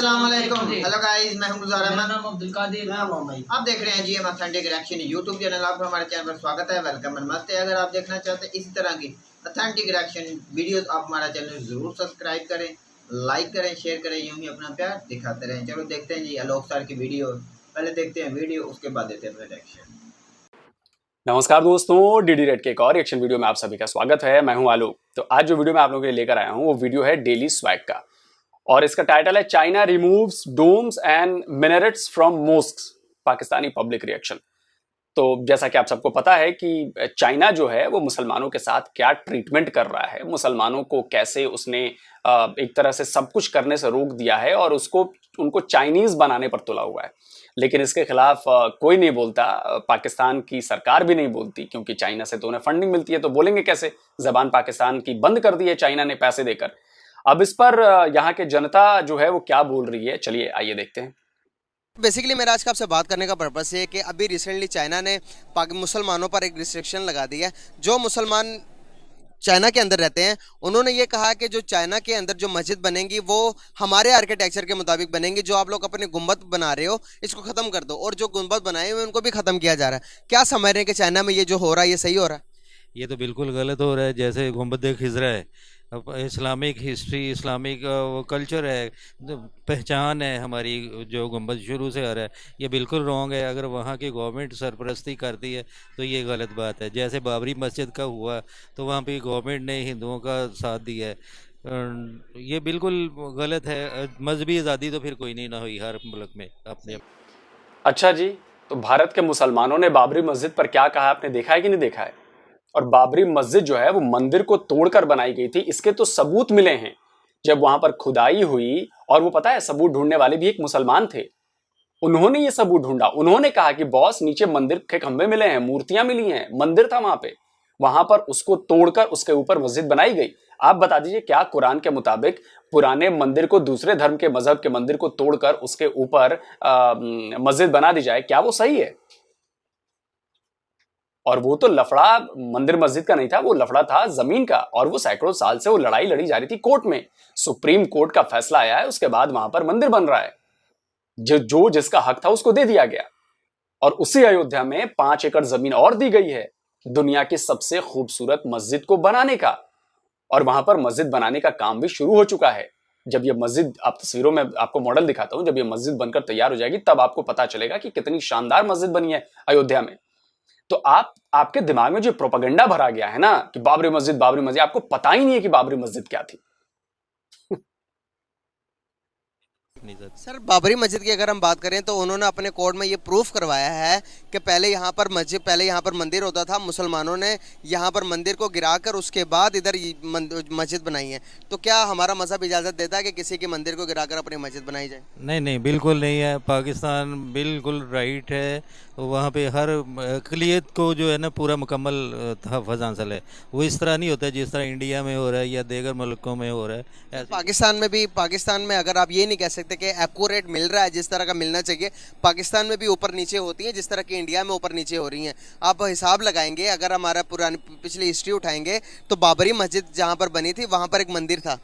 अस्सलाम वालेकुम। Hello guys, मैं हूं गुलजार अहमद। नाम अब्दुल कादिर। आप देख रहे हैं GM authentic reaction YouTube channel. आपको हमारे चैनल पर स्वागत है, वेलकम एंड मस्त है। अगर आप देखना चाहते हैं इसी तरह की ऑथेंटिक रिएक्शन वीडियोस, आप हमारा चैनल जरूर सब्सक्राइब करें, लाइक करें, शेयर करें, यूं ही अपना प्यार दिखाते रहें। चलो देखते हैं जी आलोक सर की वीडियो। पहले देखते हैं वीडियो, उसके बाद देते हैं अपना रिएक्शन। नमस्कार दोस्तों, डीडी रेड के एक और रिएक्शन वीडियो में आप सभी का स्वागत है। मैं हूं आलोक। तो आज जो वीडियो मैं आप लोगों के लिए लेकर आया हूं वो वीडियो है डेली स्वैग का, और इसका टाइटल है China removes domes and minarets from mosques, Pakistani public reaction. तो जैसा कि आप सबको पता है कि चाइना जो है वो मुसलमानों के साथ क्या ट्रीटमेंट कर रहा है, मुसलमानों को कैसे उसने एक तरह से सब कुछ करने से रोक दिया है और उनको चाइनीज बनाने पर तुला हुआ है। लेकिन इसके खिलाफ कोई नहीं बोलता, पाकिस्तान की सरकार भी नहीं बोलती, क्योंकि चाइना से तो उन्हें फंडिंग मिलती है, तो बोलेंगे कैसे। जबान पाकिस्तान की बंद कर दी है चाइना ने पैसे देकर। अब इस पर यहाँ के जनता जो है वो क्या बोल रही है, चलिए आइए देखते हैं। बेसिकली मेरा आज का आपसे बात करने का पर्पस है कि अभी रिसेंटली चाइना ने मुसलमानों पर एक रिस्ट्रिक्शन लगा दी है। जो मुसलमान चाइना के अंदर रहते हैं उन्होंने ये कहा कि जो चाइना के अंदर जो मस्जिद बनेंगी वो हमारे आर्किटेक्चर के मुताबिक बनेंगी। जो आप लोग अपने गुंबद बना रहे हो इसको ख़त्म कर दो, और जो गुंबद बनाए हुए उनको भी ख़त्म किया जा रहा है। क्या समझ रहे हैं कि चाइना में ये जो हो रहा है ये सही हो रहा है? ये तो बिल्कुल गलत हो रहा है। जैसे गुंबद खिजरा है, अब इस्लामिक हिस्ट्री, इस्लामिक वो कल्चर है, जो पहचान है हमारी, जो गुंबद शुरू से आ रहा है, ये बिल्कुल रॉन्ग है। अगर वहाँ की गवर्नमेंट सरपरस्ती करती है तो ये गलत बात है। जैसे बाबरी मस्जिद का हुआ तो वहाँ पे गवर्नमेंट ने हिंदुओं का साथ दिया है। ये बिल्कुल गलत है। मजहबी आज़ादी तो फिर कोई नहीं ना हुई हर मुल्क में अपने। अच्छा जी, तो भारत के मुसलमानों ने बाबरी मस्जिद पर क्या कहा, आपने देखा है कि नहीं देखा है? और बाबरी मस्जिद जो है वो मंदिर को तोड़कर बनाई गई थी, इसके तो सबूत मिले हैं। जब वहां पर खुदाई हुई, और वो पता है सबूत ढूंढने वाले भी एक मुसलमान थे, उन्होंने ये सबूत ढूंढा। उन्होंने कहा कि बॉस, नीचे मंदिर के खंभे मिले हैं, मूर्तियां मिली हैं, मंदिर था वहां पे, वहां पर उसको तोड़कर उसके ऊपर मस्जिद बनाई गई। आप बता दीजिए, क्या कुरान के मुताबिक पुराने मंदिर को, दूसरे धर्म के मजहब के मंदिर को तोड़कर उसके ऊपर मस्जिद बना दी जाए, क्या वो सही है? और वो तो लफड़ा मंदिर मस्जिद का नहीं था, वो लफड़ा था जमीन का, और वो सैकड़ों साल से वो लड़ाई लड़ी जा रही थी कोर्ट में। सुप्रीम कोर्ट का फैसला आया है, उसके बाद वहां पर मंदिर बन रहा है। जो जिसका हक था उसको दे दिया गया, और उसी अयोध्या में 5 एकड़ जमीन और दी गई है दुनिया की सबसे खूबसूरत मस्जिद को बनाने का। और वहां पर मस्जिद बनाने का काम भी शुरू हो चुका है। जब ये मस्जिद, आप तस्वीरों में आपको मॉडल दिखाता हूं, जब ये मस्जिद बनकर तैयार हो जाएगी तब आपको पता चलेगा कि कितनी शानदार मस्जिद बनी है अयोध्या में। तो आपके दिमाग में जो प्रोपेगेंडा भरा गया है ना कि बाबरी मस्जिद, बाबरी मस्जिद, आपको पता ही नहीं है कि बाबरी मस्जिद क्या थी। सर, बाबरी मस्जिद की अगर हम बात करें तो उन्होंने अपने कोर्ट में ये प्रूफ करवाया है कि पहले यहाँ पर मंदिर होता था, मुसलमानों ने यहाँ पर मंदिर को गिराकर उसके बाद इधर मस्जिद बनाई है। तो क्या हमारा मजहब इजाज़त देता है कि किसी के मंदिर को गिराकर अपनी मस्जिद बनाई जाए? नहीं नहीं, बिल्कुल नहीं है। पाकिस्तान बिल्कुल राइट है। वहाँ पे हर अक़लियत को जो है ना पूरा मुकम्मल तहफ़्फ़ुज़ हासिल है। वो इस तरह नहीं होता जिस तरह इंडिया में हो रहा है या दीगर मुल्कों में हो रहा है। पाकिस्तान में अगर आप ये नहीं कह सकते कि एक्यूरेट मिल रहा है जिस तरह का मिलना चाहिए, पाकिस्तान में भी ऊपर नीचे होती हैं जिस तरह की इंडिया में ऊपर नीचे हो रही हैं। आप हिसाब लगाएंगे, अगर हमारा पुरानी पिछली हिस्ट्री उठाएंगे तो बाबरी मस्जिद जहाँ पर बनी थी वहाँ पर एक मंदिर था।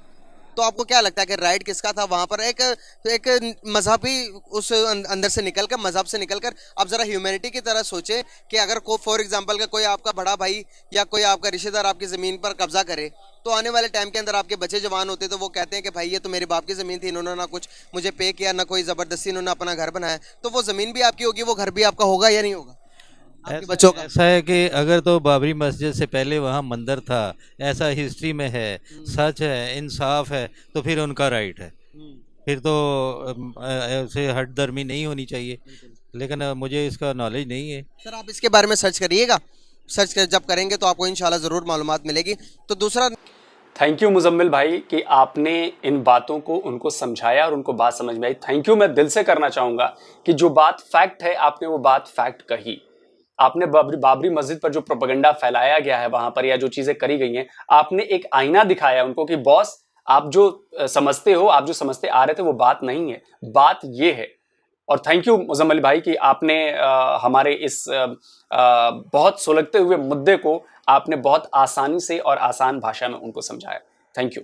तो आपको क्या लगता है कि राइट किसका था वहाँ पर? एक मजहबी उस अंदर से निकलकर, मजहब से निकलकर आप ज़रा ह्यूमैनिटी की तरह सोचें कि अगर फॉर एग्जांपल का कोई आपका बड़ा भाई या कोई आपका रिश्तेदार आपकी ज़मीन पर कब्जा करे, तो आने वाले टाइम के अंदर आपके बच्चे जवान होते तो वो कहते हैं कि भाई ये तो मेरे बाप की ज़मीन थी, इन्होंने ना कुछ मुझे पे किया, ना कोई ज़बरदस्ती इन्होंने अपना घर बनाया। तो वो ज़मीन भी आपकी होगी, वो घर भी आपका होगा या नहीं होगा आपके बच्चों का? ऐसा है कि अगर तो बाबरी मस्जिद से पहले वहाँ मंदिर था, ऐसा हिस्ट्री में है, सच है, इंसाफ है, तो फिर उनका राइट है। फिर तो ऐसे हट दर्मी नहीं होनी चाहिए। लेकिन मुझे इसका नॉलेज नहीं है। सर, आप इसके बारे में सर्च करिएगा। जब करेंगे तो आपको इंशाल्लाह ज़रूर मालूमात मिलेगी। तो दूसरा, थैंक यू मुजम्मिल भाई कि आपने इन बातों को उनको समझाया और उनको बात समझ में आई। थैंक यू, मैं दिल से करना चाहूंगा कि जो बात फैक्ट है आपने वो बात फैक्ट कही। आपने बाबरी मस्जिद पर जो प्रोपेगेंडा फैलाया गया है वहां पर, या जो चीजें करी गई हैं, आपने एक आईना दिखाया उनको कि बॉस, आप जो समझते हो, आप जो समझते आ रहे थे वो बात नहीं है, बात ये है। और थैंक यू मुजम्मिल भाई कि आपने हमारे इस बहुत सुलगते हुए मुद्दे को आपने बहुत आसानी से और आसान भाषा में उनको समझाया। Thank you.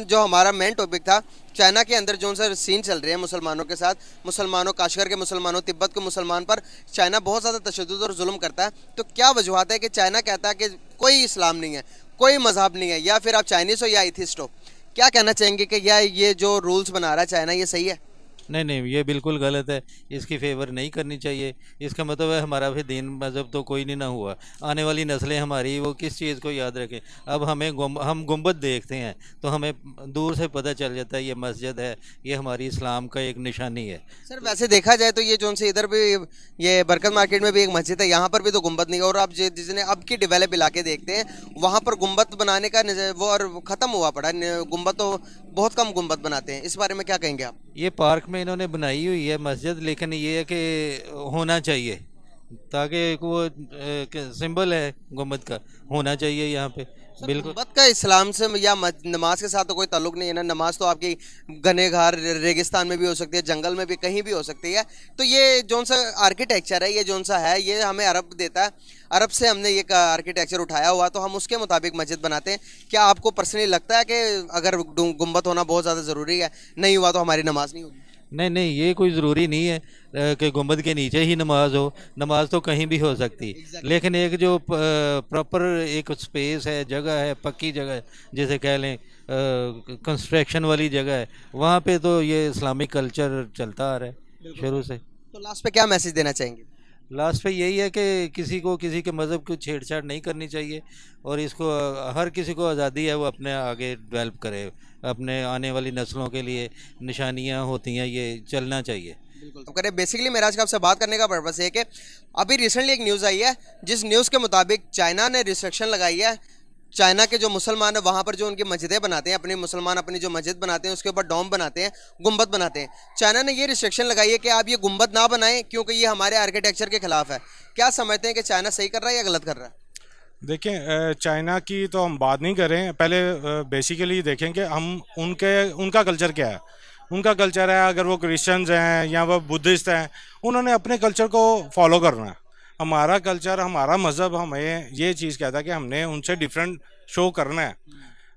जो हमारा मेन टॉपिक था, चाइना के अंदर जो सा सीन चल रहे हैं मुसलमानों के साथ, मुसलमानों, काश्मीर के मुसलमानों, तिब्बत के मुसलमान पर चाइना बहुत ज़्यादा तशद्दुद और जुल्म करता है। तो क्या वजूहत है कि चाइना कहता है कि कोई इस्लाम नहीं है, कोई मजहब नहीं है, या फिर आप चाइनीज़ हो या एथिस्ट हो? क्या कहना चाहेंगे कि या ये जो रूल्स बना रहा है चाइना, ये सही है? नहीं नहीं, ये बिल्कुल गलत है। इसकी फेवर नहीं करनी चाहिए। इसका मतलब है हमारा फिर दीन मज़हब तो कोई नहीं ना हुआ। आने वाली नस्लें हमारी वो किस चीज़ को याद रखें? अब हम गुंबद देखते हैं तो हमें दूर से पता चल जाता है ये मस्जिद है, ये हमारी इस्लाम का एक निशानी है। सर वैसे देखा जाए तो ये जो से इधर भी, ये बरकत मार्केट में भी एक मस्जिद है, यहाँ पर भी तो गुंबद नहीं है। और आप जिसने अब की डेवलप इलाके देखते हैं, वहाँ पर गुंबद बनाने का वो और ख़त्म हुआ पड़ा। गुंबद तो बहुत कम गुंबद बनाते हैं। इस बारे में क्या कहेंगे आप? ये पार्क में इन्होंने बनाई हुई है मस्जिद, लेकिन ये है कि होना चाहिए, ताकि एक वो सिंबल है गुंबद का, होना चाहिए यहाँ पे। बिल्कुल। गुंबद का इस्लाम से या नमाज के साथ तो कोई ताल्लुक नहीं है ना। नमाज तो आपकी घने घार रेगिस्तान में भी हो सकती है, जंगल में भी, कहीं भी हो सकती है। तो ये जोन सा आर्किटेक्चर है, ये जोन सा है, ये हमें अरब देता है। अरब से हमने ये आर्किटेक्चर उठाया हुआ, तो हम उसके मुताबिक मस्जिद बनाते हैं। क्या आपको पर्सनली लगता है कि अगर गुंबद होना बहुत ज़्यादा ज़रूरी है, नहीं हुआ तो हमारी नमाज नहीं होगी? नहीं नहीं, ये कोई ज़रूरी नहीं है कि गुंबद के नीचे ही नमाज हो। नमाज तो कहीं भी हो सकती। लेकिन एक जो प्रॉपर एक स्पेस है, जगह है, पक्की जगह है, जैसे कह लें कंस्ट्रक्शन वाली जगह है, वहाँ पे तो ये इस्लामिक कल्चर चलता आ रहा है शुरू से। तो लास्ट पे क्या मैसेज देना चाहेंगे? लास्ट पे यही है कि किसी को किसी के मज़हब की छेड़छाड़ नहीं करनी चाहिए, और इसको हर किसी को आज़ादी है वो अपने आगे डेवलप करे। अपने आने वाली नस्लों के लिए निशानियां होती हैं, ये चलना चाहिए। बिल्कुल। तो करें, बेसिकली मेरा आज का आपसे बात करने का पर्पस है कि अभी रिसेंटली एक न्यूज़ आई है, जिस न्यूज़ के मुताबिक चाइना ने रिस्ट्रिक्शन लगाई है। चाइना के जो मुसलमान है वहाँ पर जो उनकी मस्जिदें बनाते हैं, अपने मुसलमान अपनी जो मस्जिद बनाते हैं उसके ऊपर डोम बनाते हैं, गुंबद बनाते हैं। चाइना ने ये रिस्ट्रिक्शन लगाई है कि आप ये गुंबद ना बनाएं, क्योंकि ये हमारे आर्किटेक्चर के खिलाफ है। क्या समझते हैं कि चाइना सही कर रहा है या गलत कर रहा है? देखें, चाइना की तो हम बात नहीं कर रहे हैं। पहले बेसिकली देखें कि हम उनका कल्चर क्या है। उनका कल्चर है, अगर वो क्रिश्चियंस हैं या वो बुद्धिस्ट हैं, उन्होंने अपने कल्चर को फॉलो करना है। हमारा कल्चर, हमारा मज़हब हमें ये चीज़ कहता है कि हमने उनसे डिफरेंट शो करना है।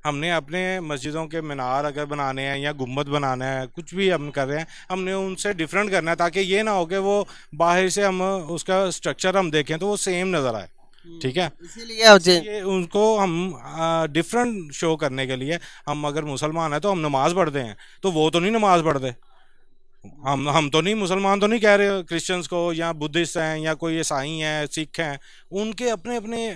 हमने अपने मस्जिदों के मीनार अगर बनाने हैं या गुम्बद बनाना है, कुछ भी हम कर रहे हैं, हमने उनसे डिफरेंट करना है, ताकि ये ना हो कि वो बाहर से हम उसका स्ट्रक्चर हम देखें तो वो सेम नज़र आए। ठीक है, इसीलिए ये उनको हम डिफरेंट शो करने के लिए, हम अगर मुसलमान हैं तो हम नमाज पढ़ते हैं, तो वो तो नहीं नमाज पढ़ते। हम तो नहीं, मुसलमान तो नहीं कह रहे क्रिश्चियंस को, या बुद्धिस्ट हैं या कोई ईसाई हैं, सिख हैं, उनके अपने अपने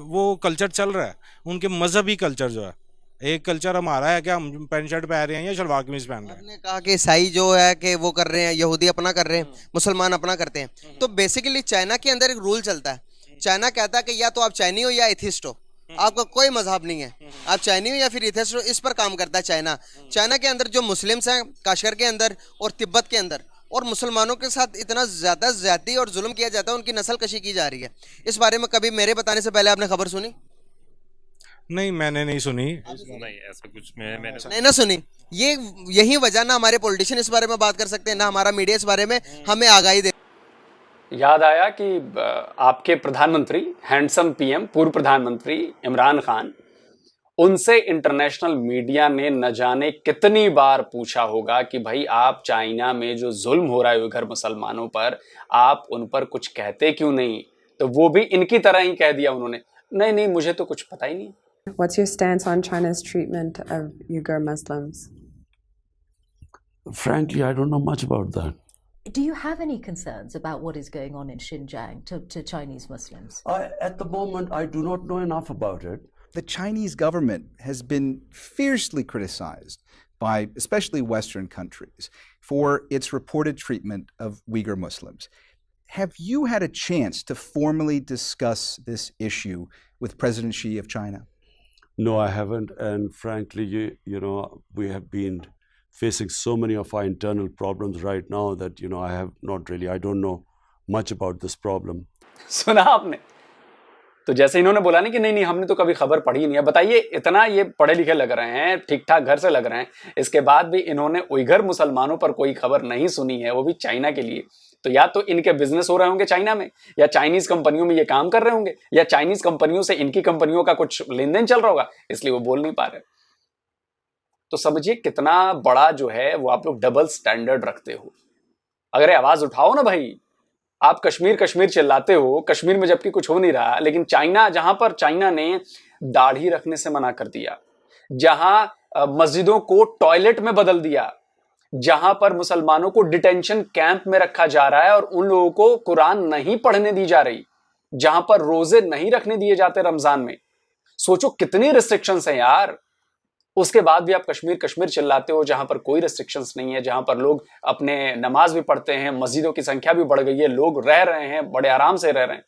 वो कल्चर चल रहा है, उनके मजहबी कल्चर जो है। एक कल्चर हमारा है कि हम पैंट शर्ट पहन रहे हैं या शलवार कमीज पहन रहे हैं। आपने कहा कि ईसाई जो है कि वो कर रहे हैं, यहूदी अपना कर रहे हैं, मुसलमान अपना करते हैं। तो बेसिकली चाइना के अंदर एक रूल चलता है। चाइना कहता है कि या तो आप चाइनी हो या एथिस्ट हो, आपका कोई मजहब नहीं है, आप चाइनी हो या फिर एथिस्ट हो। इस पर काम करता है चाइना। चाइना के अंदर जो मुस्लिम्स हैं काश्मीर के अंदर और तिब्बत के अंदर, और मुसलमानों के साथ इतना ज़्यादा ज्यादती और जुल्म किया जाता है, उनकी नस्ल कशी की जा रही है। इस बारे में कभी मेरे बताने से पहले आपने खबर सुनी? नहीं, मैंने नहीं सुनी। नहीं, ऐसा कुछ मैंने नहीं ना सुनी। यही वजह ना हमारे पॉलिटिशियन इस बारे में बात कर सकते हैं, ना हमारा मीडिया इस बारे में हमें आगाही दे। याद आया कि आपके प्रधानमंत्री, हैंडसम पीएम, पूर्व प्रधानमंत्री इमरान खान, उनसे इंटरनेशनल मीडिया ने न जाने कितनी बार पूछा होगा कि भाई आप चाइना में जो जुल्म हो रहा है उइगर मुसलमानों पर, आप उन पर कुछ कहते क्यों नहीं? तो वो भी इनकी तरह ही कह दिया उन्होंने, नहीं नहीं मुझे तो कुछ पता ही नहीं। What's your stance on China's treatment of Uyghur Muslims? Frankly, I don't know much about that. Do you have any concerns about what is going on in Xinjiang to Chinese Muslims? At the moment, I do not know enough about it. The Chinese government has been fiercely criticized by especially Western countries for its reported treatment of Uyghur Muslims. Have you had a chance to formally discuss this issue with President Xi of China? No, I haven't. And frankly, you know, we have been facing so many of our internal problems right now that, you know, I don't know much about this problem. सुना आपने? तो जैसे इन्होंने बोला नहीं कि नहीं नहीं हमने तो कभी खबर पढ़ी ही नहीं है। बताइए, इतना ये पढ़े लिखे लग रहे हैं, ठीक ठाक घर से लग रहे हैं, इसके बाद भी इन्होंने उइगर मुसलमानों पर कोई खबर नहीं सुनी है, वो भी चाइना के लिए। तो या तो इनके बिजनेस हो रहे होंगे चाइना में, या चाइनीज कंपनियों में ये काम कर रहे होंगे, या चाइनीज कंपनियों से इनकी कंपनियों का कुछ लेन देन चल रहा होगा, इसलिए वो बोल नहीं पा रहे। तो समझिए कितना बड़ा जो है वो आप लोग डबल स्टैंडर्ड रखते हो। अगर ये आवाज उठाओ ना भाई, आप कश्मीर कश्मीर चिल्लाते हो, कश्मीर में जबकि कुछ हो नहीं रहा, लेकिन चाइना, जहां पर चाइना ने दाढ़ी रखने से मना कर दिया, जहां मस्जिदों को टॉयलेट में बदल दिया, जहां पर मुसलमानों को डिटेंशन कैंप में रखा जा रहा है और उन लोगों को कुरान नहीं पढ़ने दी जा रही, जहां पर रोजे नहीं रखने दिए जाते रमजान में। सोचो कितनी रिस्ट्रिक्शंस हैं यार। उसके बाद भी आप कश्मीर कश्मीर चिल्लाते हो, जहां पर कोई रिस्ट्रिक्शंस नहीं है, जहां पर लोग अपने नमाज भी पढ़ते हैं, मस्जिदों की संख्या भी बढ़ गई है, लोग रह रहे हैं, बड़े आराम से रह रहे हैं।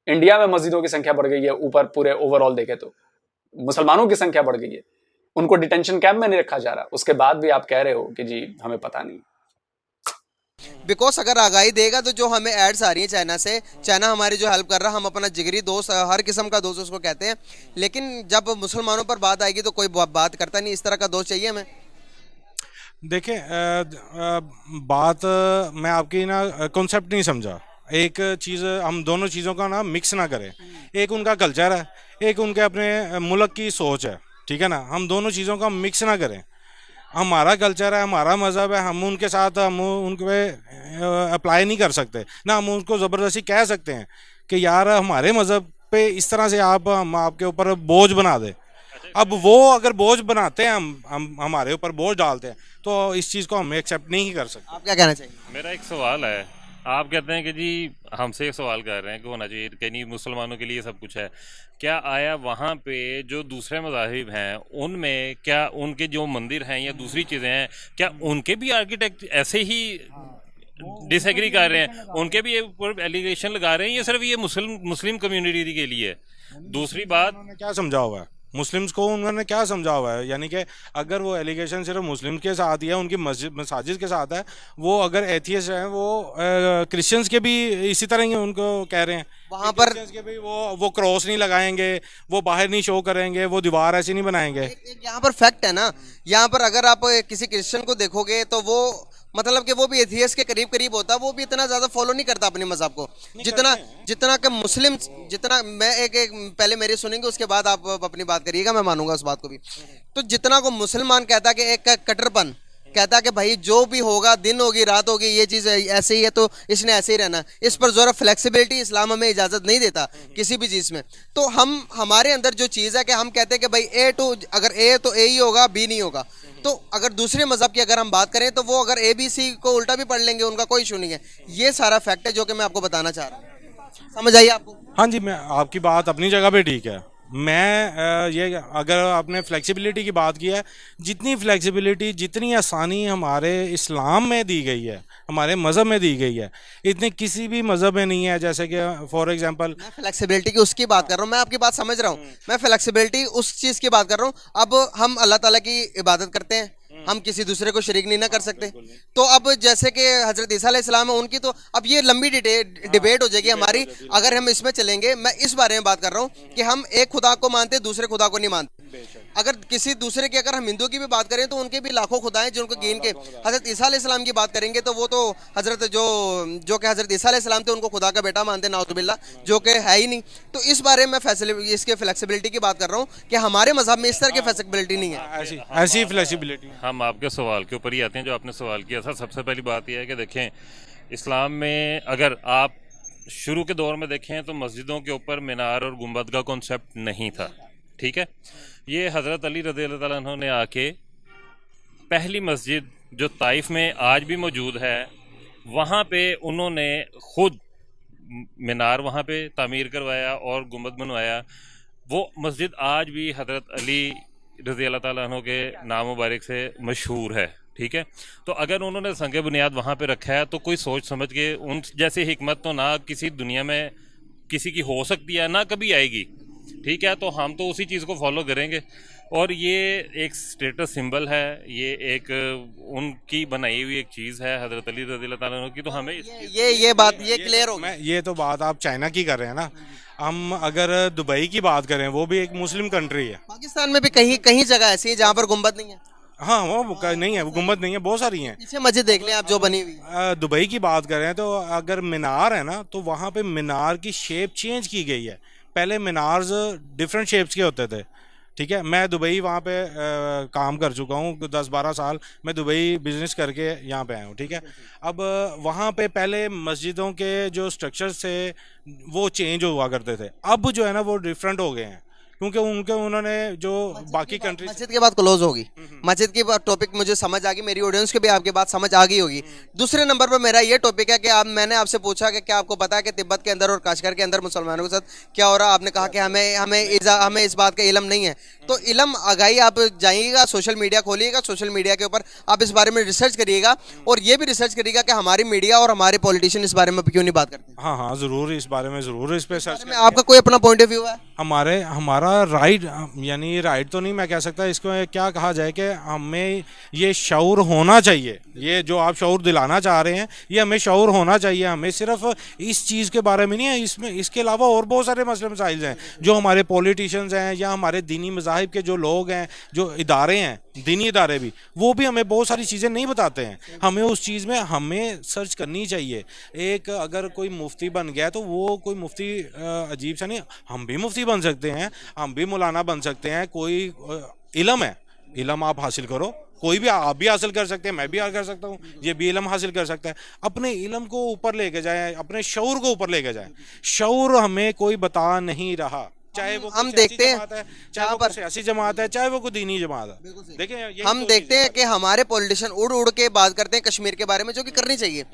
इंडिया में मस्जिदों की संख्या बढ़ गई है, ऊपर पूरे ओवरऑल देखे तो मुसलमानों की संख्या बढ़ गई है, उनको डिटेंशन कैंप में नहीं रखा जा रहा। उसके बाद भी आप कह रहे हो कि जी हमें पता नहीं। बिकॉज अगर आगाही देगा तो जो हमें एड्स आ रही है चाइना से, चाइना हमारी जो हेल्प कर रहा है, हम अपना जिगरी दोस्त, हर किस्म का दोस्त उसको कहते हैं, लेकिन जब मुसलमानों पर बात आएगी तो कोई बात करता नहीं। इस तरह का दोस्त चाहिए हमें। देखिए बात मैं आपकी ना कॉन्सेप्ट नहीं समझा। एक चीज़, हम दोनों चीज़ों का ना मिक्स ना करें। एक उनका कल्चर है, एक उनके अपने मुल्क की सोच है, ठीक है ना। हम दोनों चीज़ों का मिक्स ना करें। हमारा कल्चर है, हमारा मज़हब है, हम उनके साथ हम उनके पे अप्लाई नहीं कर सकते ना। हम उनको ज़बरदस्ती कह सकते हैं कि यार हमारे मज़हब पे इस तरह से हम आपके ऊपर बोझ बना दें। अब वो अगर बोझ बनाते हैं, हम हमारे ऊपर बोझ डालते हैं, तो इस चीज़ को हम एक्सेप्ट नहीं कर सकते। आप क्या कहना चाहिए? मेरा एक सवाल है, आप कहते हैं कि जी हमसे एक सवाल कर रहे हैं कि होना चाहिए कि नहीं मुसलमानों के लिए सब कुछ है। क्या आया वहाँ पे जो दूसरे मज़ाहिब हैं उनमें क्या उनके जो मंदिर हैं या दूसरी चीज़ें हैं, क्या उनके भी आर्किटेक्ट ऐसे ही डिसएग्री कर रहे हैं? उनके भी एलिगेशन लगा रहे हैं या सिर्फ ये मुस्लिम कम्युनिटी के लिए? दूसरी बात, क्या समझा हुआ है मुस्लिम्स को, उन्होंने क्या समझा हुआ है? यानी कि अगर वो एलिगेशन सिर्फ मुस्लिम के साथ ही है, उनकी मसाजिद के साथ है, वो अगर एथियस्ट हैं, वो क्रिश्चियंस के भी इसी तरह ही उनको कह रहे हैं वहाँ पर के भी वो क्रॉस नहीं लगाएंगे, वो बाहर नहीं शो करेंगे, वो दीवार ऐसी नहीं बनाएंगे। यहाँ पर फैक्ट है ना, यहाँ पर अगर आप किसी क्रिश्चियन को देखोगे तो वो मतलब कि वो भी एथियस्ट के करीब करीब होता है, वो भी इतना ज्यादा फॉलो नहीं करता अपने मजहब को जितना कि मुस्लिम, जितना मैं एक पहले मेरी सुनेंगे उसके बाद आप अपनी बात करिएगा, मैं मानूंगा उस बात को भी। तो जितना को मुसलमान कहता है कि एक कट्टरपन कहता है कि भाई जो भी होगा, दिन होगी रात होगी, ये चीज़ ऐसे ही है तो इसने ऐसे ही रहना। इस पर ज़रा फ्लेक्सिबिलिटी इस्लाम हमें इजाज़त नहीं देता किसी भी चीज़ में। तो हम हमारे अंदर जो चीज़ है कि हम कहते हैं कि भाई ए टू, अगर ए तो ए ही होगा, बी नहीं होगा। तो अगर दूसरे मज़हब की अगर हम बात करें तो वो अगर ए बी सी को उल्टा भी पढ़ लेंगे, उनका कोई इशू नहीं है। ये सारा फैक्ट है जो कि मैं आपको बताना चाह रहा हूँ। समझ आइए आपको? हाँ जी, मैं आपकी बात अपनी जगह पे ठीक है। मैं ये अगर आपने फ्लेक्सिबिलिटी की बात की है, जितनी फ्लेक्सिबिलिटी, जितनी आसानी हमारे इस्लाम में दी गई है, हमारे मज़हब में दी गई है, इतनी किसी भी मज़हब में नहीं है। जैसे कि फॉर एग्जांपल, मैं फ्लेक्सिबिलिटी की उसकी बात कर रहा हूँ, मैं आपकी बात समझ रहा हूँ, मैं फ्लेक्सिबिलिटी उस चीज़ की बात कर रहा हूँ। अब हम अल्लाह ताला की इबादत करते हैं, हम किसी दूसरे को शरीक नहीं ना कर सकते। तो अब जैसे कि हजरत ईसा अलैहिस्सलाम है, उनकी तो अब ये लंबी डिबेट हो जाएगी हमारी अगर हम इसमें चलेंगे। मैं इस बारे में बात कर रहा हूँ कि हम एक खुदा को मानते, दूसरे खुदा को नहीं मानते। अगर किसी दूसरे की, अगर हम हिंदू की भी बात करें तो उनके भी लाखों खुदा हैं जिनको गिन के, हजरत ईसा अलैहिस्सलाम की बात करेंगे तो वो तो हजरत जो कि हजरत ईसा अलैहिस्सलाम थे उनको खुदा का बेटा मानते, नाउजुबिल्लाह, जो कि है ही नहीं। तो इस बारे में इसके फ्लेक्सिबिलिटी की बात कर रहा हूँ कि हमारे मजहब में इस तरह की फ्लेक्सिबिलिटी नहीं है। ऐसी फ्लेक्सिबिलिटी। हम आपके सवाल के ऊपर ही आते हैं जो आपने सवाल किया था। सबसे पहली बात यह है कि देखें, इस्लाम में अगर आप शुरू के दौर में देखें तो मस्जिदों के ऊपर मीनार और गुंबद का कॉन्सेप्ट नहीं था, ठीक है। ये हज़रत अली रज़ियल्लाहु ताला अन्हु ने आके पहली मस्जिद जो ताइफ में आज भी मौजूद है, वहाँ पे उन्होंने खुद मीनार वहाँ पे तामीर करवाया और गुंबद बनवाया। वो मस्जिद आज भी हज़रत अली रज़ियल्लाहु ताला अन्हु के नाम मुबारक से मशहूर है, ठीक है। तो अगर उन्होंने संग बुनियाद वहाँ पे रखा है तो कोई सोच समझ के, उन जैसी हिकमत तो ना किसी दुनिया में किसी की हो सकती है ना कभी आएगी, ठीक है। तो हम तो उसी चीज़ को फॉलो करेंगे। और ये एक स्टेटस सिंबल है, ये एक उनकी बनाई हुई एक चीज़ है हज़रत अली रज़ियल्लाहु ताला अन्हु की। तो हमें ये बात ये क्लियर हो गई। ये तो बात आप चाइना की कर रहे हैं ना। हम अगर दुबई की बात करें, वो भी एक मुस्लिम कंट्री है। पाकिस्तान में भी कहीं जगह ऐसी है जहाँ पर गुंबद नहीं है। हाँ, वो नहीं है, वो गुंबद नहीं है, बहुत सारी हैं। पीछे मस्जिद देख लें आप जो बनी हुई। दुबई की बात करें तो अगर मीनार है ना, तो वहाँ पे मीनार की शेप चेंज की गई है। पहले मीनार्स डिफरेंट शेप्स के होते थे, ठीक है, मैं दुबई वहाँ पे काम कर चुका हूँ, 10-12 साल मैं दुबई बिजनेस करके यहाँ पे आया हूँ। ठीक है, अब वहाँ पे पहले मस्जिदों के जो स्ट्रक्चर्स थे वो चेंज हुआ करते थे, अब जो है ना वो डिफरेंट हो गए हैं, क्योंकि उन्होंने जो बाकी कंट्रीज। मस्जिद के बाद क्लोज होगी, मस्जिद की टॉपिक मुझे समझ आ गई, मेरी ऑडियंस को भी आपकी बात समझ आ गई होगी। दूसरे नंबर पर मेरा ये टॉपिक है कि मैंने आपसे पूछा कि क्या आपको पता है कि तिब्बत के अंदर और काश्मीर के अंदर मुसलमानों के साथ क्या हो रहा है। आपने कहा कि हमें इस बात का इल्म नहीं है। तो इल्म आगाही आप जाइएगा, सोशल मीडिया खोलिएगा, सोशल मीडिया के ऊपर आप इस बारे में रिसर्च करिएगा और ये भी रिसर्च करिएगा कि हमारी मीडिया और हमारे पॉलिटिशियन इस बारे में क्यों नहीं बात करते। हाँ, ज़रूर इस बारे में ज़रूर इस पे सर्च। आपका कोई अपना पॉइंट ऑफ व्यू है? हमारा राइट, यानी राइट तो नहीं मैं कह सकता, इसको क्या कहा जाए कि हमें ये शऊर होना चाहिए। ये जो आप शऊर दिलाना चाह रहे हैं ये हमें शऊर होना चाहिए। हमें सिर्फ इस चीज़ के बारे में नहीं है, इसमें इसके अलावा और बहुत सारे मसले मसाइल हैं जो हमारे पॉलिटिशियंस हैं या हमारे दीनी मज़ाहिब के जो लोग हैं, जो इदारे हैं, दीनी इदारे भी, वो भी हमें बहुत सारी चीज़ें नहीं बताते हैं। हमें उस चीज़ में हमें सर्च करनी चाहिए। एक अगर कोई मुफ्ती बन गया तो वो कोई मुफ्ती अजीब सा नहीं, हम भी मुफ्ती बन सकते हैं, हम भी मौलाना बन सकते हैं। कोई इल्म है, इल्म आप हासिल करो, कोई भी आप भी हासिल कर सकते हैं, मैं भी कर सकता हूँ, ये भी इल्म हासिल कर सकता है। अपने इल्म को ऊपर लेके जाए, अपने शऊर को ऊपर लेके जाए। शऊर हमें कोई बता नहीं रहा, चाहे वो हम देखते हैं, चाहे वो सियासी जमात है, चाहे वो कोई दीनी जमात है। देखिए हम देखते हैं कि हमारे पॉलिटिशियन उड़ उड़ के बात करते हैं कश्मीर के बारे में, जो कि करनी चाहिए,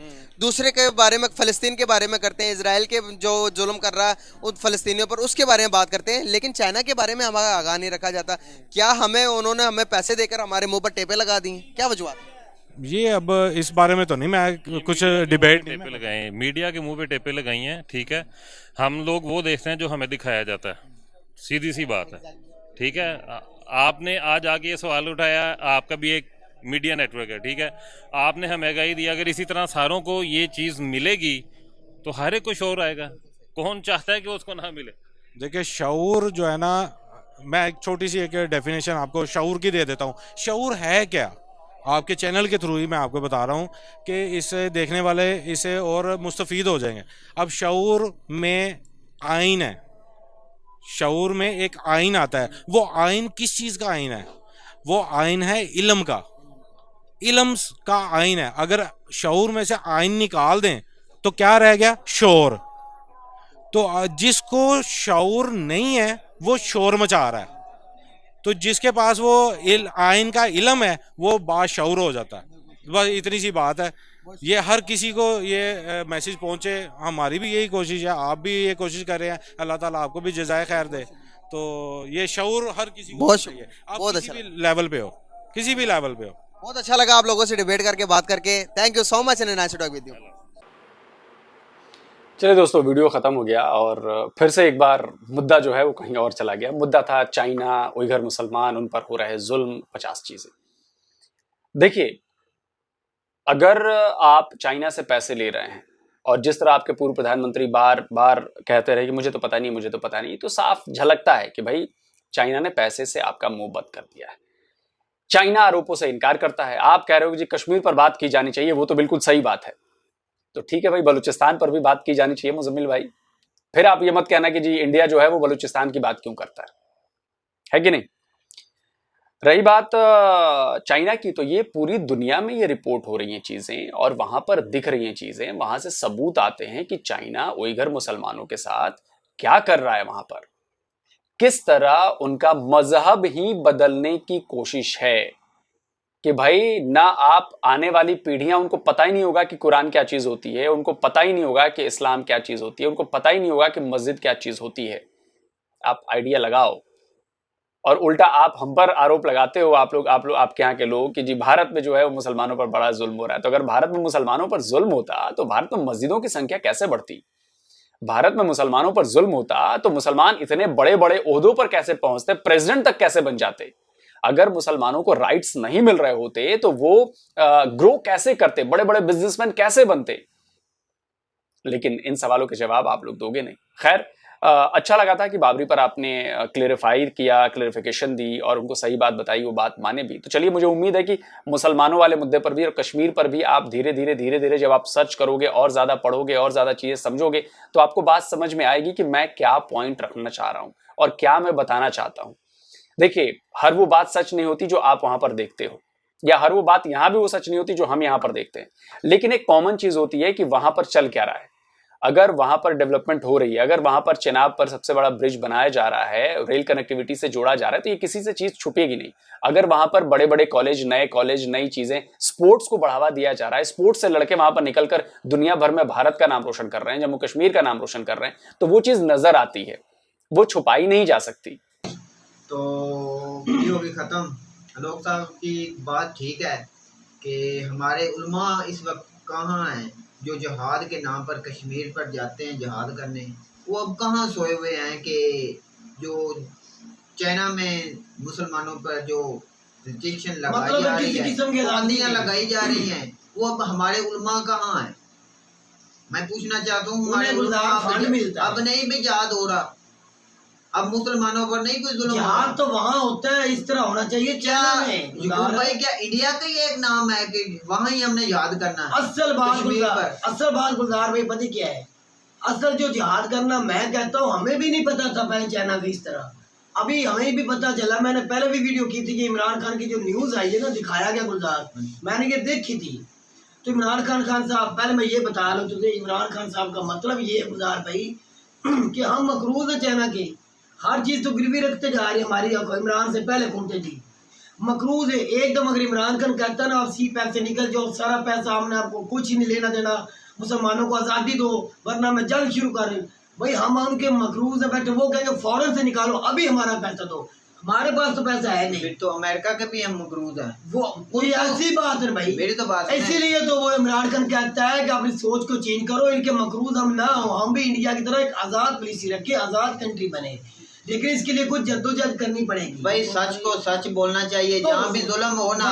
दूसरे के बारे में, फ़लस्तीन के बारे में करते हैं, इजराइल के जो जुल्म कर रहा है उन फ़लस्तीनियों पर, उसके बारे में बात करते हैं, लेकिन चाइना के बारे में हमारा आगाह नहीं रखा जाता। क्या उन्होंने हमें पैसे देकर हमारे मुँह पर टेपे लगा दी, क्या वजूहत? ये अब इस बारे में तो नहीं मैं कुछ डिबेट। टेपे लगाए हैं, मीडिया के मुंह पे टेपे लगाई हैं, ठीक है। हम लोग वो देखते हैं जो हमें दिखाया जाता है, सीधी सी बात है, ठीक है। आपने आज आके ये सवाल उठाया, आपका भी एक मीडिया नेटवर्क है, ठीक है। आपने हमें आगाही दी, अगर इसी तरह सारों को ये चीज़ मिलेगी तो हर एक को शऊर आएगा। कौन चाहता है कि उसको ना मिले? देखिए शऊर जो है ना, मैं एक छोटी सी एक डेफिनेशन आपको शऊर की दे देता हूँ। शऊर है क्या, आपके चैनल के थ्रू ही मैं आपको बता रहा हूँ कि इसे देखने वाले इसे और मुस्तफ़ीद हो जाएंगे। अब शऊर में आइन है, शऊर में एक आइन आता है। वो आइन किस चीज़ का आइन है? वो आइन है इल्म का, इल्म का आइन है। अगर शऊर में से आइन निकाल दें तो क्या रह गया? शोर। तो जिसको शऊर नहीं है वो शोर मचा रहा है, तो जिसके पास वो आइन का इल्म है वो बाशऊर हो जाता है। बस इतनी सी बात है। ये हर किसी को ये मैसेज पहुंचे, हमारी भी यही कोशिश है, आप भी ये कोशिश कर रहे हैं, अल्लाह ताला आपको भी जज़ाए खैर दे। तो ये शऊर हर किसी को चाहिए, आप किसी भी लेवल पे हो, किसी भी लेवल पे हो। बहुत अच्छा लगा आप लोगों से डिबेट करके, बात करके। Thank you so much and nice to talk with you. चलिए दोस्तों, वीडियो ख़त्म हो गया और फिर से एक बार मुद्दा जो है वो कहीं और चला गया। मुद्दा था चाइना, उइगर मुसलमान, उन पर हो रहे जुल्म, 50 चीज़ें। देखिए, अगर आप चाइना से पैसे ले रहे हैं और जिस तरह आपके पूर्व प्रधानमंत्री बार बार कहते रहे कि मुझे तो पता नहीं, मुझे तो पता नहीं, तो साफ झलकता है कि भाई चाइना ने पैसे से आपका मुंह बंद कर दिया है। चाइना आरोपों से इनकार करता है। आप कह रहे हो कि जी कश्मीर पर बात की जानी चाहिए, वो तो बिल्कुल सही बात है, तो ठीक है भाई, बलूचिस्तान पर भी बात की जानी चाहिए मुजम्मिल भाई। फिर आप ये मत कहना कि जी इंडिया जो है वो बलूचिस्तान की बात क्यों करता है कि नहीं। रही बात चाइना की, तो ये पूरी दुनिया में ये रिपोर्ट हो रही हैं चीजें और वहां पर दिख रही हैं चीजें, वहां से सबूत आते हैं कि चाइना उइगर मुसलमानों के साथ क्या कर रहा है, वहां पर किस तरह उनका मजहब ही बदलने की कोशिश है कि भाई ना आप आने वाली पीढ़ियां, उनको पता ही नहीं होगा कि कुरान क्या चीज होती है, उनको पता ही नहीं होगा कि इस्लाम क्या चीज होती है, उनको पता ही नहीं होगा कि मस्जिद क्या चीज होती है। आप आइडिया लगाओ। और उल्टा आप हम पर आरोप लगाते हो, आपके यहाँ के लोग, कि जी भारत में जो है वो मुसलमानों पर बड़ा जुल्म हो रहा है। तो अगर भारत में मुसलमानों पर जुल्म होता तो भारत में मस्जिदों की संख्या कैसे बढ़ती? भारत में मुसलमानों पर जुल्म होता तो मुसलमान इतने बड़े बड़े ओहदों पर कैसे पहुंचते, प्रेसिडेंट तक कैसे बन जाते? अगर मुसलमानों को राइट्स नहीं मिल रहे होते तो वो ग्रो कैसे करते, बड़े बड़े बिजनेसमैन कैसे बनते? लेकिन इन सवालों के जवाब आप लोग दोगे नहीं। खैर, अच्छा लगा था कि बाबरी पर आपने क्लेरिफाई किया, क्लेरिफिकेशन दी और उनको सही बात बताई, वो बात माने भी। तो चलिए, मुझे उम्मीद है कि मुसलमानों वाले मुद्दे पर भी और कश्मीर पर भी आप धीरे धीरे जब आप सर्च करोगे और ज्यादा पढ़ोगे और ज्यादा चीजें समझोगे तो आपको बात समझ में आएगी कि मैं क्या पॉइंट रखना चाह रहा हूं और क्या मैं बताना चाहता हूं। देखिए, हर वो बात सच नहीं होती जो आप वहां पर देखते हो, या हर वो बात यहां भी वो सच नहीं होती जो हम यहां पर देखते हैं, लेकिन एक कॉमन चीज होती है कि वहां पर चल क्या रहा है। अगर वहां पर डेवलपमेंट हो रही है, अगर वहां पर चेनाब पर सबसे बड़ा ब्रिज बनाया जा रहा है, रेल कनेक्टिविटी से जोड़ा जा रहा है, तो ये किसी से चीज छुपेगी नहीं। अगर वहां पर बड़े बड़े कॉलेज, नई चीजें, स्पोर्ट्स को बढ़ावा दिया जा रहा है, स्पोर्ट्स से लड़के वहां पर निकलकर दुनिया भर में भारत का नाम रोशन कर रहे हैं, जम्मू कश्मीर का नाम रोशन कर रहे हैं, तो वो चीज नजर आती है, वो छुपाई नहीं जा सकती। तो वीडियो भी ख़त्म। लोग साहब की बात ठीक है कि हमारे उलमा इस वक्त कहाँ हैं, जो जहाद के नाम पर कश्मीर पर जाते हैं जहाद करने, वो अब कहाँ सोए हुए हैं कि जो चाइना में मुसलमानों पर जो रिस्ट्रिक्शन लगाई जा रही है, पाबंदियाँ लगाई जा रही हैं, वो अब हमारे उलमा कहाँ हैं? मैं पूछना चाहता हूँ, हमारे उलमा अब नहीं भी जहाद हो रहा, अब मुसलमानों पर नहीं कोई जुल्म। जहाद तो वहाँ होता है, इस तरह होना चाहिए। क्या भाई, क्या इंडिया का ही एक नाम है कि वहाँ ही हमने याद करना है? असल बात गुलजार भाई पता क्या है, असल जो जिहाद करना, मैं कहता हूँ हमें भी नहीं पता था पहले चाइना का इस तरह, अभी हमें भी पता चला। मैंने पहले भी वीडियो की थी कि इमरान खान की जो न्यूज आई है ना, दिखाया गया गुलजार, मैंने ये देखी थी। तो इमरान खान साहब, पहले मैं ये बता रहा हूँ तुझे, इमरान खान साहब का मतलब ये है गुलजार भाई कि हम मकरूज है चाइना के, हर चीज तो गिरवी रखते जा रही है हमारी। इमरान से पहले कौनते जी मकरूज है एकदम। अगर इमरान खान कहता ना आप सी पैक से निकल जाओ, सारा पैसा हमने आपको कुछ ही नहीं लेना देना, मुसलमानों को आज़ादी दो वरना मैं जंग शुरू कर, भाई हम उनके मकरूज है बैठे, वो कहेंगे फौरन से निकालो, अभी हमारा पैसा दो। हमारे पास तो पैसा है नहीं। फिर तो अमेरिका के भी हम मकरूज हैं, वो कोई ऐसी बात है भाई, मेरी तो बात इसीलिए तो वो इमरान खान कहता है कि अपनी सोच को चेंज करो, इनके मकरूज हम ना हो, हम भी इंडिया की तरह एक आज़ाद पॉलिसी रखे, आज़ाद कंट्री बने, लेकिन इसके लिए कुछ जद्दोजहद करनी पड़ेगी। भाई सच को सच बोलना चाहिए, तो जहाँ भी जुल्म होना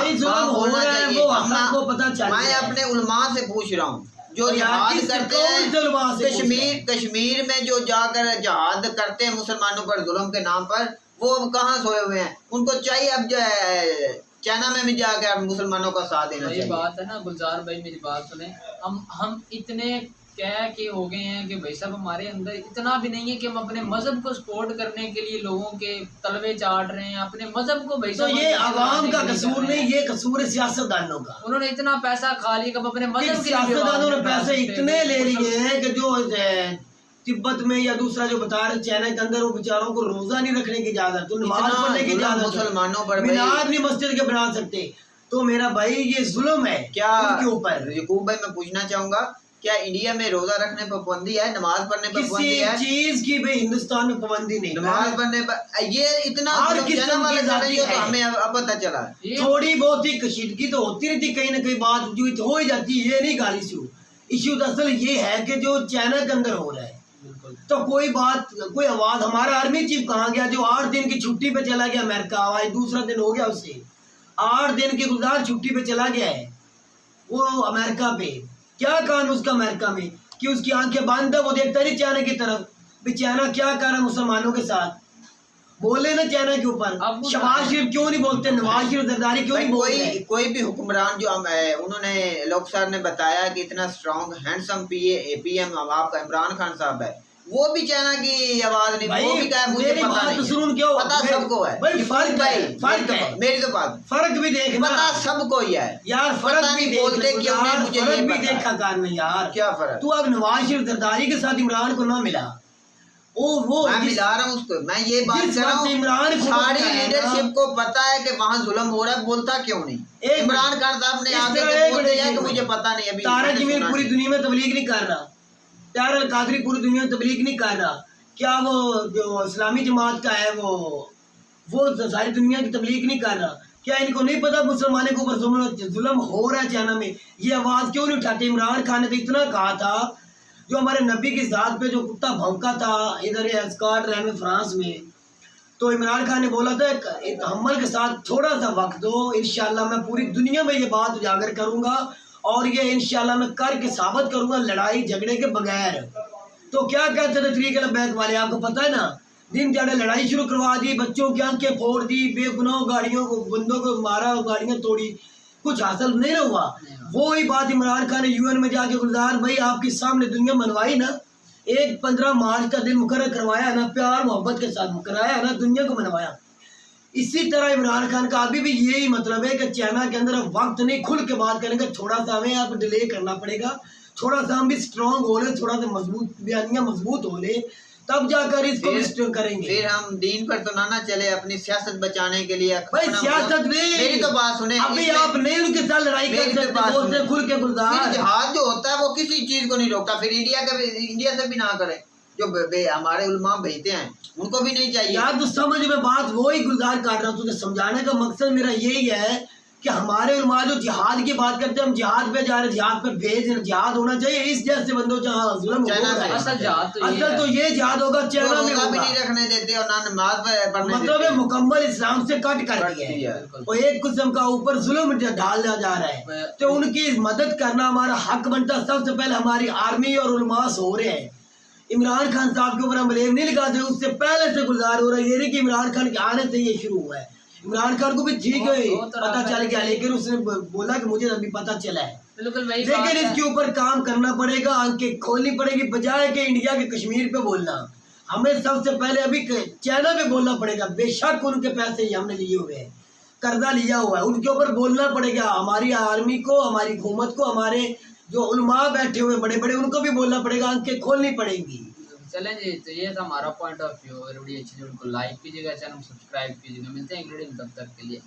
बोलना चाहिए। वो पता चल, मैं अपने उलमा से पूछ रहा हूँ जो जहाद करते हैं कश्मीर में, जो जाकर जहाद करते हैं मुसलमानों पर जुल्म के नाम पर, वो अब कहाँ सोए हुए हैं? उनको चाहिए अब जो है चाइना में भी जाकर मुसलमानों का साथ देना चाहिए। बात है ना गुलजार भाई, मेरी बात सुने, हम इतने क्या के हो गए हैं कि भाई साहब हमारे अंदर इतना भी नहीं है कि हम अपने मजहब को सपोर्ट करने के लिए लोगों के तलवे चाट रहे हैं, अपने मजहब को भाई तो ये आवाम का कसूर नहीं, ये कसूर है सियासतदानों का। उन्होंने इतना पैसा खा लिया कि अपने मजहब के सियासतदानों ने पैसे इतने ले लिए हैं कि जो तिब्बत में या दूसरा जो बता रहे चाइना के अंदर, वो बेचारों को रोजा नहीं रखने की इजाजत, तो नमाज पढ़ने की इजाजत, मुसलमानों पर मीनार नहीं मस्जिद के बना सकते। तो मेरा भाई ये जुल्म है क्या उनके ऊपर। यकूब भाई मैं पूछना चाहूंगा, क्या इंडिया में रोजा रखने पर पाबंदी है, नमाज पढ़ने पर पाबंदी है? किसी चीज की भी हिंदुस्तान में पाबंदी नहीं, नमाज पढ़ने पर ये इतना हमें अब पता चला। थोड़ी बहुत ही कशीदगी तो होती रहती, कहीं ना कहीं बात हो ही जाती है, ये नहीं गाली इश्यू तो असल ये है कि जो चाइना के अंदर हो रहा है, तो कोई बात, कोई आवाज, हमारा आर्मी चीफ कहाँ गया जो 8 दिन की छुट्टी पे चला गया अमेरिका, आज दूसरा दिन हो गया उससे, 8 दिन की गुलजार छुट्टी पे चला गया है वो अमेरिका पे। क्या काम उसका अमेरिका में कि उसकी आंखें बंद है, वो देखता नहीं चाइना की तरफ, भी चाइना क्या कर रहा है मुसलमानों के साथ, बोले ना चाइना के ऊपर। शहबाज शरीफ क्यों नहीं बोलते, नवाज शरीफ जरदारी क्यों नहीं बोलते? कोई भी हुक्मरान जो उन्होंने लोग सर ने बताया कि इतना स्ट्रॉन्ग हैंडसम पीएम आपका इमरान खान साहब है, वो भी चाइना की आवाज नहीं, वो भी कहा मुझे पता नहीं, क्यों पता सबको है भाई, फर्क है, मेरी तो बात, फर्क भी देखना, पता सबको ही है यार, फर्क भी बोलते क्यों नहीं, मुझे फर्क भी देखा कारण यार, क्या फर्क? तू अब नवाज शरीफ जरदारी के साथ इमरान को ना मिला, वो मैं मिला रहा हूँ उसको, मैं ये बात कर रहा हूँ, इमरान सारी लीडरशिप को पता है कि वहाँ जुल्म हो रहा है, बोलता क्यों नहीं? इमरान खान साहब ने आगे बोल दिया कि मुझे पता नहीं। अभी तारा जमील पूरी दुनिया में तबलीग नहीं कर रहा, प्यार अल कादरी पूरी दुनिया में तबलीग नहीं कर रहा, क्या वो जो इस्लामी जमात का है वो सारी दुनिया की तबलीग नहीं कर रहा? क्या इनको नहीं पता मुसलमानों के ऊपर जुल्म हो रहा है चाइना में? ये आवाज़ क्यों नहीं उठाते? इमरान खान ने तो इतना कहा था, जो हमारे नबी की जात पे जो कुत्ता भौंका था इधर स्कॉटलैंड में, फ्रांस में, तो इमरान खान ने बोला था तहम्मुल के साथ थोड़ा सा वक्त दो, इंशाल्लाह मैं पूरी दुनिया में ये बात उजागर करूँगा और ये इंशाल्लाह मैं करके साबित करूँगा लड़ाई झगड़े के बगैर। तो क्या कहते थे तरीके लबैक वाले, आपको पता है ना, दिन दिहाड़े लड़ाई शुरू करवा दी, बच्चों की आंखें फोड़ दी, बेगुनाह गाड़ियों को, बंदों को मारा, गाड़ियाँ तोड़ी, कुछ हासिल नहीं हुआ। वो ही बात इमरान खान ने यूएन में जाके गुलजार भाई आपके सामने दुनिया मनवाई ना, एक 15 मार्च का दिन मुकर्रर करवाया ना, प्यार मोहब्बत के साथ कराया ना, दुनिया को मनवाया। इसी तरह इमरान खान का अभी भी यही मतलब है कि चाइना के अंदर अब वक्त नहीं, खुल के बात करेंगे, थोड़ा सा हमें अब डिले करना पड़ेगा, थोड़ा सा हम भी स्ट्रांग हो ले, थोड़ा सा मजबूत बयानियां मजबूत हो ले, तब जाकर इसको स्ट्रांग करेंगे। फिर हम दीन पर तो ना चले अपनी सियासत बचाने के लिए। भाई सियासत नहीं, मेरी तो बात सुने, अभी आप नहीं उनके साथ लड़ाई कर सकते, खुल के गुलजार। जिहाद जो होता है वो किसी चीज को नहीं रोकता, फिर इंडिया से भी ना करे, जो हमारे उलमा भेजते हैं उनको भी नहीं चाहिए यार। तो समझ में बात वही गुलजार कर रहा हूँ, तुझे समझाने का मकसद मेरा यही है कि हमारे उलमा जो जिहाद की बात करते हैं, हम जिहाद पे जा रहे हैं, जिहाद पे भेज, जिहाद होना चाहिए इस जैसे बंदों जहाँ जुल्म हो रहा है। असल तो ये जिहाद होगा चाइना में, भी नहीं रखने देते और ना नमाज पढ़ने मतलब है मुकम्मल इस्लाम से कट कर दिया है और एक किस्म का ऊपर जुल्म डाल दिया जा रहा है। तो उनकी मदद करना हमारा हक बनता। सबसे पहले हमारी आर्मी और उलमा हो रहे हैं, इमरान खान साहब के ऊपर हम ब्लेम नहीं लगाते, उससे पहले से गुजार हो रहा है। ये नहीं कि इमरान खान के आने से ये शुरू हुआ है, इमरान खान को भी ठीक है पता चल गया, लेकिन उसने बोला कि मुझे अभी पता चला है, लेकिन इसके ऊपर काम करना पड़ेगा, आंखें खोलनी पड़ेगी, बजाय कि इंडिया के कश्मीर पे बोलना। हमें सबसे पहले अभी चाइना पे बोलना पड़ेगा। बेशक उनके पैसे ही हमने लिए हुए हैं, कर्जा लिया हुआ है, उनके ऊपर बोलना पड़ेगा। हमारी आर्मी को, हमारी हुकूमत को, हमारे जो उलमा बैठे हुए बड़े बड़े, उनको भी बोलना पड़ेगा, आंखें खोलनी पड़ेगी। चलें जी, तो ये था हमारा पॉइंट ऑफ व्यू। वीडियो अच्छी लगी उनको लाइक कीजिएगा, चैनल सब्सक्राइब कीजिएगा। मिलते हैं एक वीडियो में, तब तक के लिए।